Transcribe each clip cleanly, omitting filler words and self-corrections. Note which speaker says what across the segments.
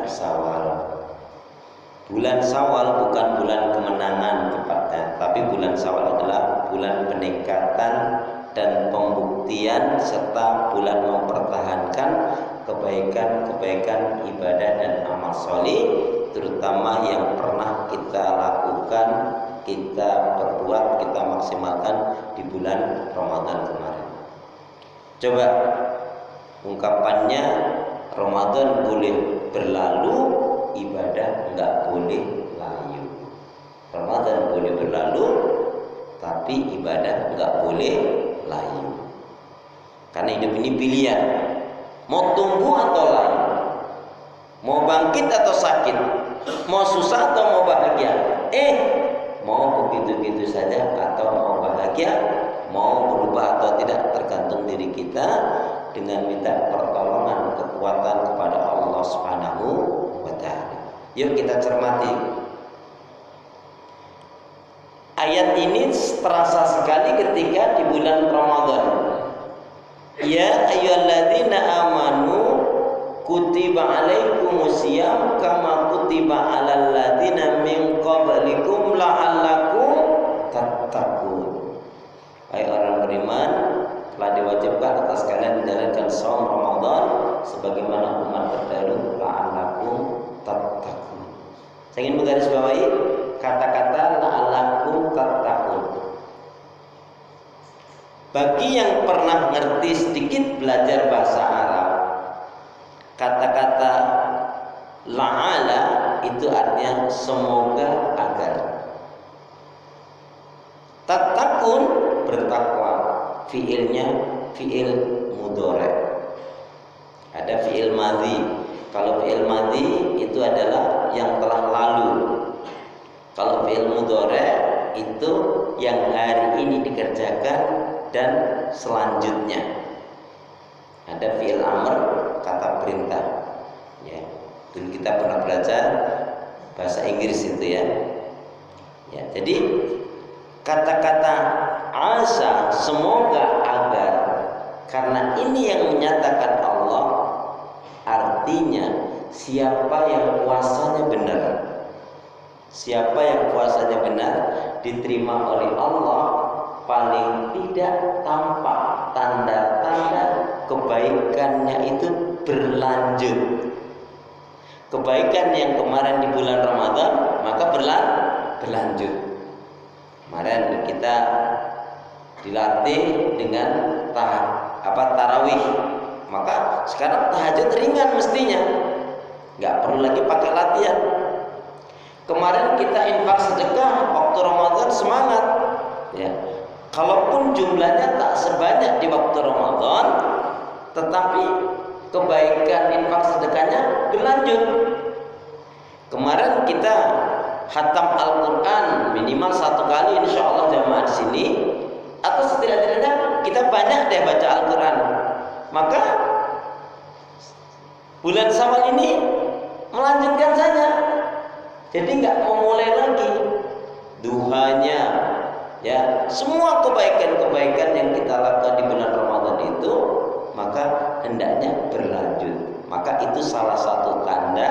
Speaker 1: Syawal. Bulan Syawal bukan bulan kemenangan tepatnya, tapi bulan Syawal adalah bulan peningkatan dan pembuktian serta bulan mempertahankan kebaikan-kebaikan ibadah dan amal soleh, terutama yang pernah kita lakukan, kita perbuat, kita maksimalkan di bulan Ramadan kemarin. Coba ungkapannya, Ramadan boleh berlalu, ibadah enggak boleh layu. Ramadan boleh berlalu, tapi ibadah enggak boleh layu. Karena hidup ini pilihan, mau tumbuh atau layu, mau bangkit atau sakit, mau susah atau mau bahagia. Mau begitu-gitu saja atau mau bahagia, mau berubah atau tidak, tergantung diri kita dengan minta pertolongan, kekuatan kepada Allah Subhanahu wa ta'ala. Yuk kita cermati. Ayat ini terasa sekali ketika di bulan Ramadan. Ya ayyuhalladzina amanu kutiba alaikumusiyam kama kutiba alal ladzina min qablikum la'allakum tattaqun. Hai orang beriman, telah diwajibkan atas kalian menjalankan shaum Ramadan sebagaimana umat terdahulu, la'allakum tattaqun. Saya ingin menggarisbawahi kata-kata la'allakum tattaqun. Bagi yang pernah ngerti sedikit belajar bahasa Arab, kata-kata la'ala itu artinya semoga agar. Tattaqun bertakwa, fiilnya fiil mudhari'. Ada fiil madhi. Kalau fiil madhi itu adalah yang telah lalu. Kalau fiil mudhari' itu yang hari ini dikerjakan dan selanjutnya. Ada fiil amr, kata perintah. Ya, dulu kita pernah belajar bahasa Inggris itu ya. Ya, jadi kata-kata asa, semoga agar, karena ini yang menyatakan Allah, artinya siapa yang puasanya benar, siapa yang puasanya benar diterima oleh Allah, paling tidak tampak tanda-tanda kebaikannya itu berlanjut. Kebaikan yang kemarin di bulan Ramadan maka berlanjut. Kemarin kita dilatih dengan tarawih, maka sekarang tahajud ringan mestinya, nggak perlu lagi pakai latihan. Kemarin kita infak sedekah waktu Ramadan, semangat ya. Kalaupun jumlahnya tak sebanyak di waktu Ramadan, tetapi kebaikan infak sedekahnya berlanjut. Kemarin kita khatam Al-Quran minimal 1 kali, insya Allah jamaah di sini, atau setidak-tidaknya kita banyak deh baca Al-Quran. Maka bulan Syawal ini melanjutkan saja. Jadi nggak memulai lagi duhanya, ya, semua kebaikan-kebaikan yang kita lakukan di bulan Ramadan itu maka hendaknya berlanjut. Maka itu salah satu tanda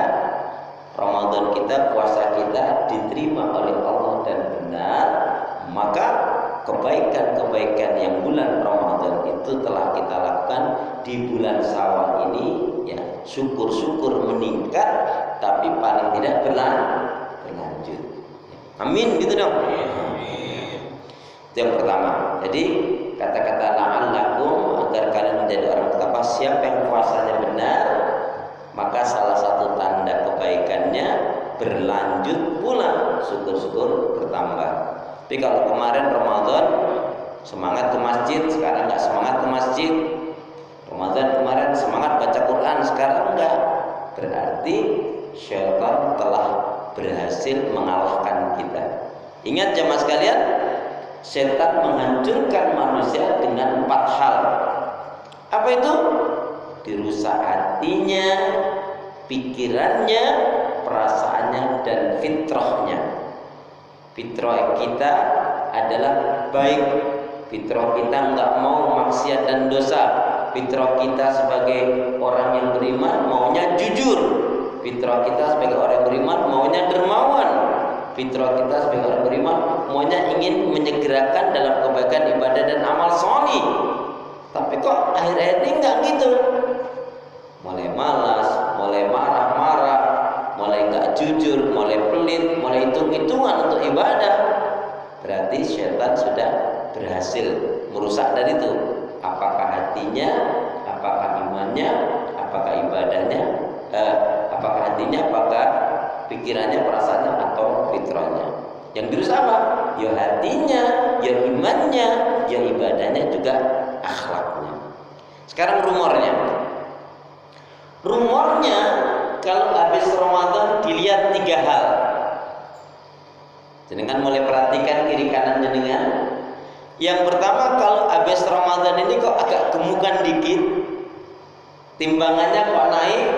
Speaker 1: Ramadan kita, puasa kita diterima oleh Allah dan benar. Maka kebaikan-kebaikan yang bulan Ramadan itu telah kita lakukan di bulan Syawal ini, ya, syukur-syukur meningkat, tapi paling tidak berlanjut. Amin, gitu dong. Itu yang pertama. Jadi kata-kata la'allakum, agar kalian menjadi orang bertakwa. Siapa yang puasanya benar, maka salah satu tanda kebaikannya berlanjut pula, syukur-syukur bertambah. Tapi kalau kemarin Ramadan semangat ke masjid, sekarang nggak semangat ke masjid. Ramadan kemarin semangat baca Quran, sekarang enggak, berarti syaitan telah berhasil mengalahkan kita. Ingat jamaah sekalian, setan menghancurkan manusia dengan 4 hal. Apa itu? Dirusak hatinya, pikirannya, perasaannya, dan fitrahnya. Fitrah kita adalah baik. Fitrah kita enggak mau maksiat dan dosa. Fitrah kita sebagai orang yang beriman maunya jujur. Fitrah kita sebagai orang beriman maunya dermawan. Fitrah kita sebagai orang beriman maunya ingin menyegerakan dalam kebaikan ibadah dan amal solih. Tapi kok akhir-akhir ini enggak gitu. Mulai malas, mulai marah-marah, mulai enggak jujur, mulai pelit, mulai hitung-hitungan untuk ibadah. Berarti syaitan sudah berhasil merusak dari itu. Apakah hatinya, apakah imannya, apakah ibadahnya, apakah hatinya, apakah pikirannya, perasaannya, atau fitrahnya. Yang dirusak apa? Ya hatinya, ya imannya, ya ibadahnya, juga akhlaknya. Sekarang rumornya kalau habis Ramadan dilihat 3 hal. Jenengan mulai perhatikan kiri kanan jenengan. Yang pertama, kalau habis Ramadan ini kok agak gemukan dikit, timbangannya kok naik,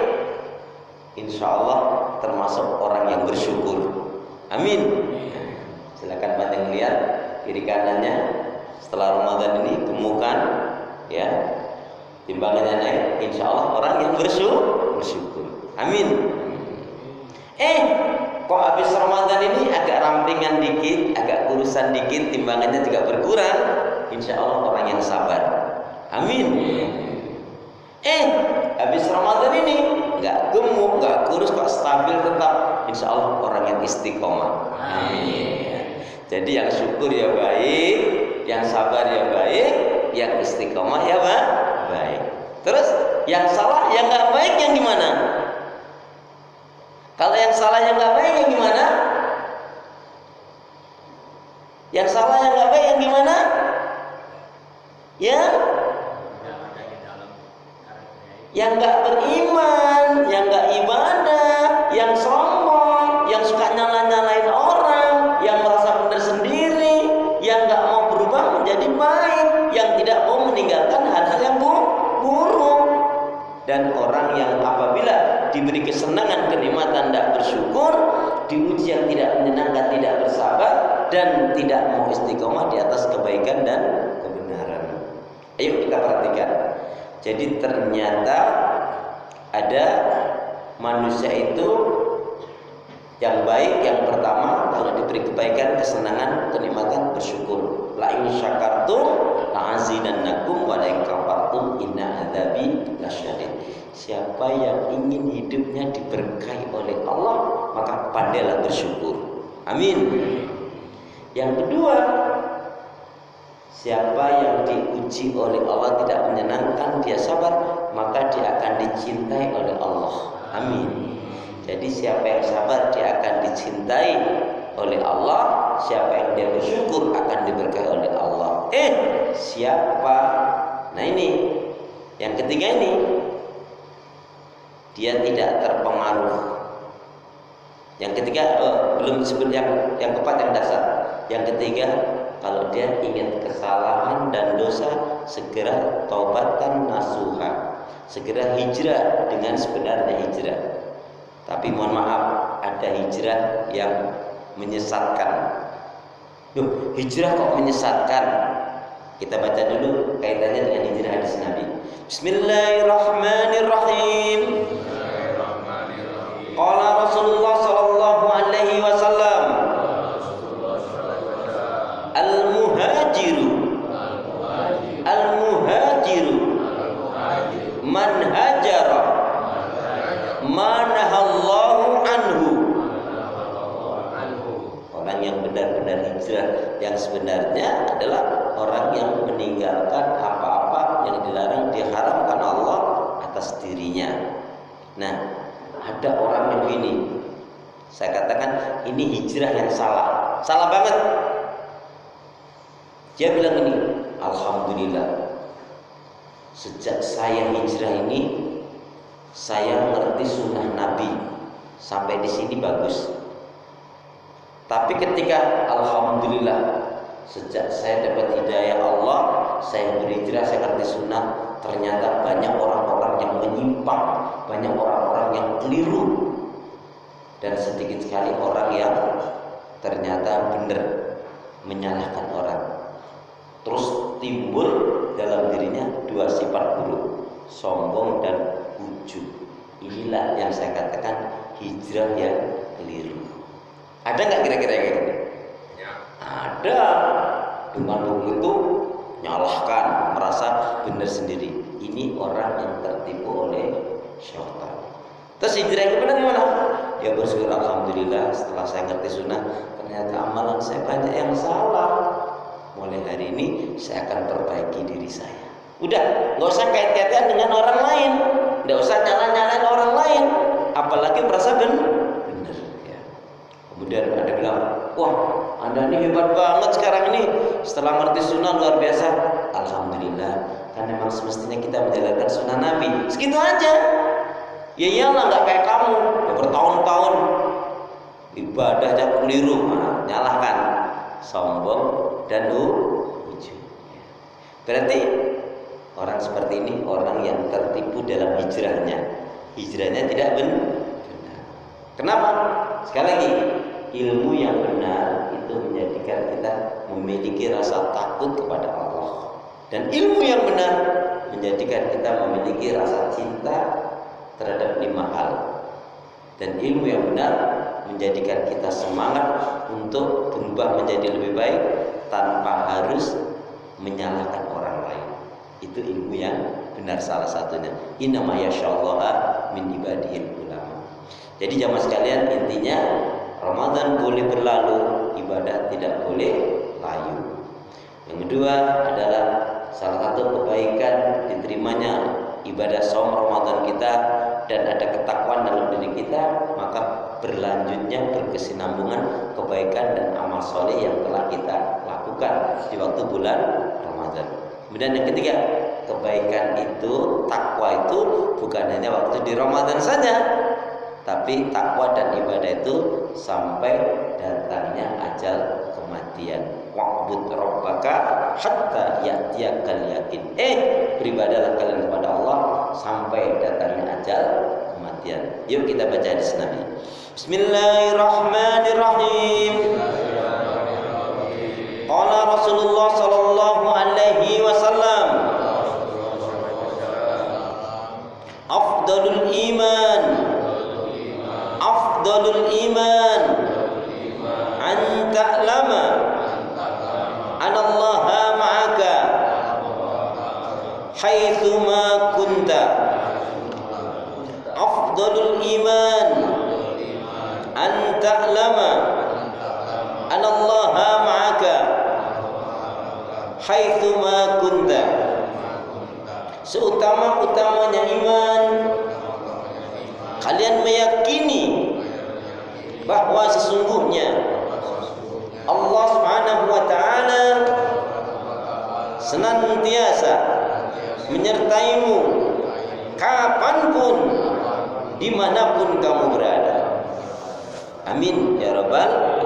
Speaker 1: insya Allah termasuk orang yang bersyukur. Amin. Silakan banting lihat kiri kanannya. Setelah Ramadan ini gemukan, ya, timbangannya naik, insya Allah orang yang bersyukur. Amin. Kok habis Ramadan ini agak rampingan dikit, agak kurusan dikit, timbangannya juga berkurang, insya Allah orang yang sabar. Amin. Habis Ramadan ini nggak gemuk, nggak kurus, kok stabil tetap, insya Allah orang yang istiqomah. Amin. Jadi yang syukur ya baik, yang sabar ya baik, yang istiqomah ya baik. Terus yang salah, yang nggak baik yang gimana? Kalau yang salah yang nggak baik yang gimana? Yang salah yang nggak baik yang gimana? Ya? Yang nggak beriman, yang nggak ibadah, yang sombong, yang suka nyalain orang, yang merasa benar sendiri, yang nggak mau berubah menjadi baik, yang tidak mau meninggalkan hal-hal yang buruk. Dan orang yang apabila diberi kesenangan, kenikmatan, tidak bersyukur, diuji yang tidak menyenangkan, tidak bersabar, dan tidak mau istiqomah di atas kebaikan dan kebenaran. Ayo kita perhatikan. Jadi ternyata ada manusia itu yang baik, yang pertama kalau diberi kebaikan, kesenangan, kenikmatan, bersyukur. La in syakartum la'azidannakum wa la in kafartum inna adzabi lasyadid. Siapa yang ingin hidupnya diberkahi oleh Allah, maka pandailah bersyukur. Amin. Yang kedua, siapa yang diuji oleh Allah tidak menyenangkan, dia sabar, maka dia akan dicintai oleh Allah. Amin. Jadi siapa yang sabar, dia akan dicintai oleh Allah. Siapa yang dia bersyukur akan diberkahi oleh Allah. Siapa? Nah ini yang ketiga ini, dia tidak terpengaruh. Yang ketiga belum disebut yang keempat, yang dasar. Yang ketiga, kalau dia ingat kesalahan dan dosa, segera taubatan nasuha, segera hijrah dengan sebenarnya hijrah. Tapi mohon maaf, ada hijrah yang menyesatkan. Hijrah kok menyesatkan? Kita baca dulu kaitannya dengan hijrah hadis Nabi. Bismillahirrahmanirrahim. Qala Rasulullah sallallahu alaihi wasallam, Al-muhajiru man hajara manahallahu anhu. Orang yang benar-benar hijrah yang sebenarnya adalah orang yang meninggalkan apa-apa yang dilarang, diharamkan Allah atas dirinya. Nah, ada orang yang begini, saya katakan ini hijrah yang salah banget. Dia bilang ini, alhamdulillah, sejak saya hijrah ini, saya ngerti sunnah Nabi, sampai di sini bagus. Tapi ketika alhamdulillah, sejak saya dapat hidayah Allah, saya berhijrah, saya ngerti sunnah, ternyata banyak orang-orang yang menyimpang, banyak orang-orang yang keliru, dan sedikit sekali orang yang ternyata benar menyalahkan orang. Terus timbul dalam dirinya dua sifat buruk, sombong dan ujub. Inilah yang saya katakan hijrah yang keliru. Ada nggak kira-kira kayak gitu? Ya. Ada. Dengan begitu nyalahkan, merasa benar sendiri. Ini orang yang tertipu oleh syaitan. Terus hijrah yang benar gimana? Dia bersyukur, alhamdulillah setelah saya ngerti sunnah, ternyata amalan saya banyak yang salah. Mulai hari ini saya akan perbaiki diri saya. Udah, nggak usah kait-kaitan dengan orang lain, nggak usah nyalain orang lain, apalagi merasa benar. Ya. Kemudian ada bilang, wah, Anda ini hebat banget sekarang ini, setelah ngerti sunnah luar biasa. Alhamdulillah, kan memang semestinya kita menjalankan sunnah Nabi. Segitu aja. Ya iyalah, nggak kayak kamu, ya bertahun-tahun ibadahnya keliru, nyalahkan, sombong dan ujub. Berarti orang seperti ini orang yang tertipu dalam hijrahnya. Hijrahnya tidak benar. Kenapa? Sekali lagi, ilmu yang benar itu menjadikan kita memiliki rasa takut kepada Allah. Dan ilmu yang benar menjadikan kita memiliki rasa cinta terhadap 5 hal. Dan ilmu yang benar menjadikan kita semangat untuk berubah menjadi lebih baik tanpa harus menyalahkan orang lain. Itu ilmu yang benar salah satunya. Innama yashallaha min ibadihil ulama. Jadi jamaah sekalian, intinya Ramadan boleh berlalu, ibadah tidak boleh layu. Yang kedua adalah salah satu kebaikan diterimanya ibadah saum Ramadan kita dan ada ketakwaan dalam diri kita, maka berlanjutnya berkesinambungan kebaikan dan amal soleh yang telah kita lakukan di waktu bulan Ramadan. Kemudian yang ketiga, kebaikan itu, takwa itu bukan hanya waktu di Ramadan saja, tapi takwa dan ibadah itu sampai datangnya ajal kematian. Wa'bud rabbaka hatta ya'tiyakal yakin. Beribadahlah kalian kepada Allah sampai datangnya ajal kematian. Yuk kita baca hadis Nabi. Bismillahirrahmanirrahim. Qala Rasulullah sallallahu alaihi wasallam, Afdalul iman an ta'lama anallaha ma'aka haitsu ma kunta. Afdalul iman an ta'lama anallaha ma'aka haitsu ma kunta. Seutama-utamanya iman, kalian meyakini bahwa sesungguhnya Allah Subhanahu wa taala senantiasa menyertaimu kapanpun, dimanapun kamu berada. Amin ya rabbal